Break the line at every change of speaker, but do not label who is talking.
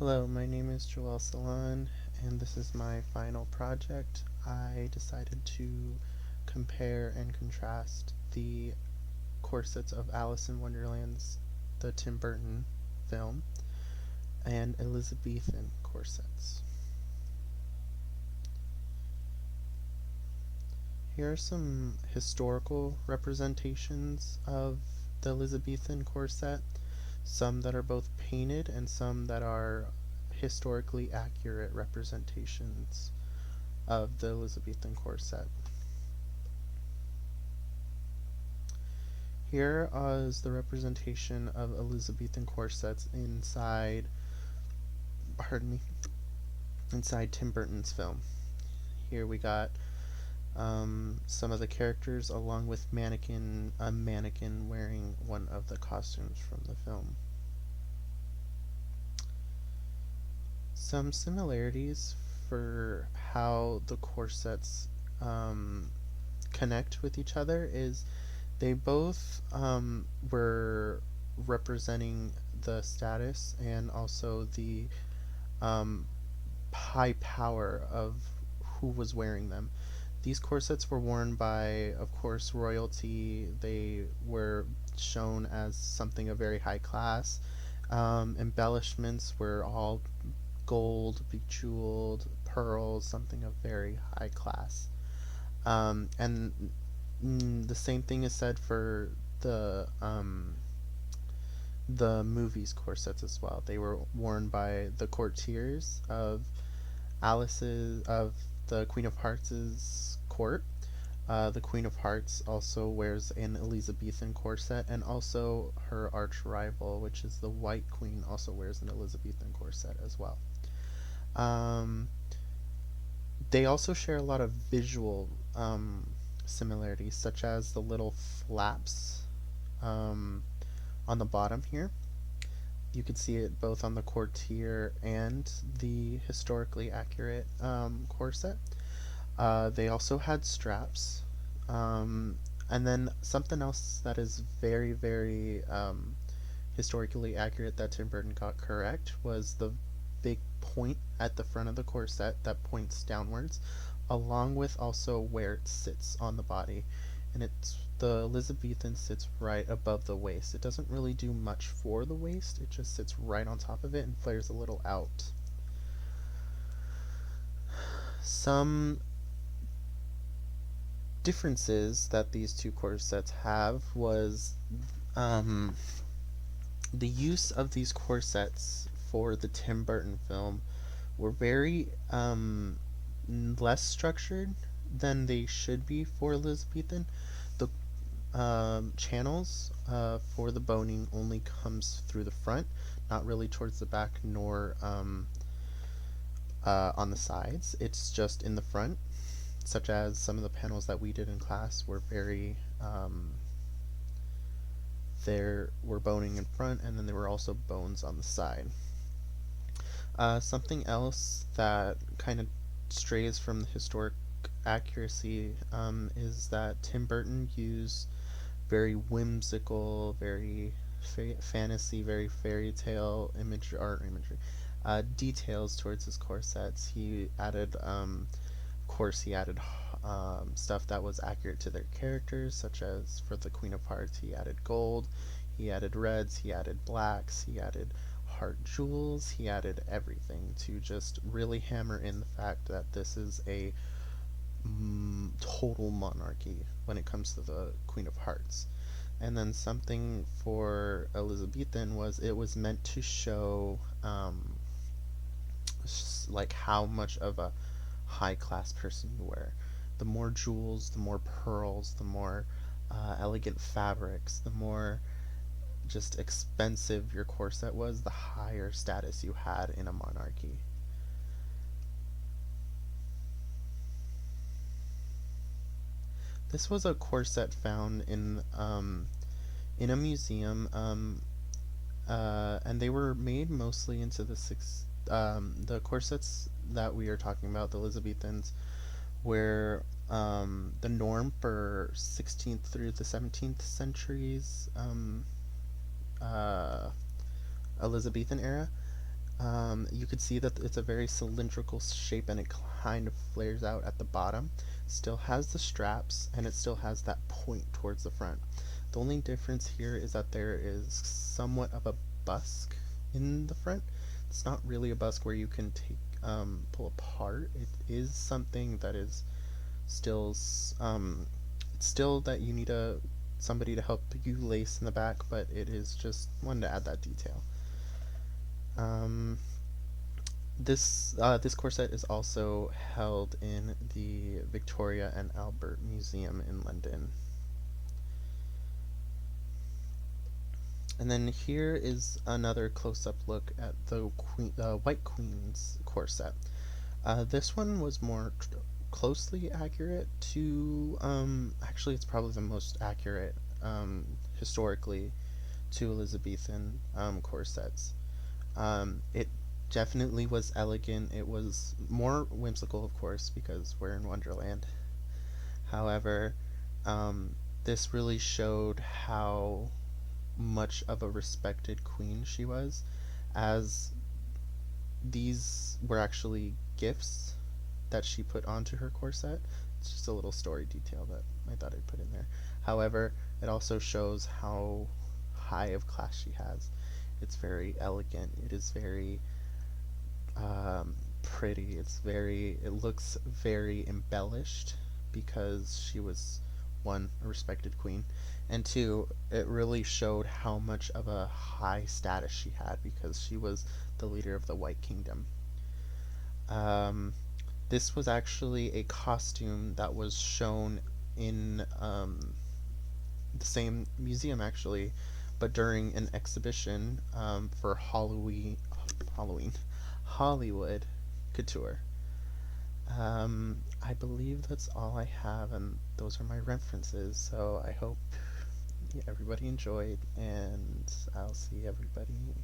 Hello, my name is Joel Salon, and this is my final project. I decided to compare and contrast the corsets of Alice in Wonderland's the Tim Burton film and Elizabethan corsets. Here are some historical representations of the Elizabethan corset, some that are both painted and some that are historically accurate representations of the Elizabethan corset. Here is the representation of Elizabethan corsets pardon me, inside Tim Burton's film. Here we got some of the characters along with a mannequin wearing one of the costumes from the film. Some similarities for how the corsets connect with each other is they both were representing the status and also the um, high power of who was wearing them. These corsets were worn by, of course, royalty. They were shown as something of very high class. Embellishments were all gold, bejeweled, pearls, something of very high class. And the same thing is said for the movies corsets as well. They were worn by the courtiers of the Queen of Hearts' court. The Queen of Hearts also wears an Elizabethan corset, and also her arch rival, which is the White Queen, also wears an Elizabethan corset as well. Um, they also share a lot of visual similarities, such as the little flaps um, on the bottom here. You could see it both on the courtier and the historically accurate corset. They also had straps. And then something else that is very, very historically accurate that Tim Burton got correct was the big point at the front of the corset that points downwards, along with also where it sits on the body. And it's the Elizabethan sits right above the waist. It doesn't really do much for the waist, it just sits right on top of it and flares a little out. Some differences that these two corsets have was um, the use of these corsets for the Tim Burton film were very less structured than they should be for Elizabethan. The channels for the boning only comes through the front, not really towards the back nor on the sides. It's just in the front, such as some of the panels that we did in class were very there were boning in front, and then there were also bones on the side. Something else that kind of strays from the historic accuracy is that Tim Burton used very whimsical, very fantasy, very fairy tale details towards his corsets. He added, of course, he added stuff that was accurate to their characters, such as for the Queen of Hearts, he added gold, he added reds, he added blacks, he added heart jewels, he added everything to just really hammer in the fact that this is a total monarchy when it comes to the Queen of Hearts. And then something for Elizabethan was it was meant to show like how much of a high class person you were. The more jewels, the more pearls, the more elegant fabrics, the more just expensive your corset was, the higher status you had in a monarchy. This was a corset found in a museum, and they were made mostly into the corsets that we are talking about, the Elizabethans, were the norm for 16th through the 17th centuries uh, Elizabethan era. You could see that it's a very cylindrical shape and it kind of flares out at the bottom. Still has the straps and it still has that point towards the front. The only difference here is that there is somewhat of a busk in the front. It's not really a busk where you can pull apart. It is something that is still it's still that you need somebody to help you lace in the back, but it is just wanted to add that detail. Um, this corset is also held in the Victoria and Albert Museum in London. And then here is another close-up look at the White Queen's corset. This one was more closely accurate to, actually, it's probably the most accurate historically to Elizabethan corsets. It definitely was elegant. It was more whimsical, of course, because we're in Wonderland. However, this really showed how much of a respected queen she was, as these were actually gifts that she put onto her corset. It's just a little story detail that I thought I'd put in there. However, it also shows how high of class she has. It's very elegant. It is very pretty. It looks very embellished because she was, one, a respected queen, and two, it really showed how much of a high status she had because she was the leader of the White Kingdom. Um, this was actually a costume that was shown in the same museum, actually, but during an exhibition for Halloween, Hollywood couture. I believe that's all I have, and those are my references. So I hope everybody enjoyed, and I'll see everybody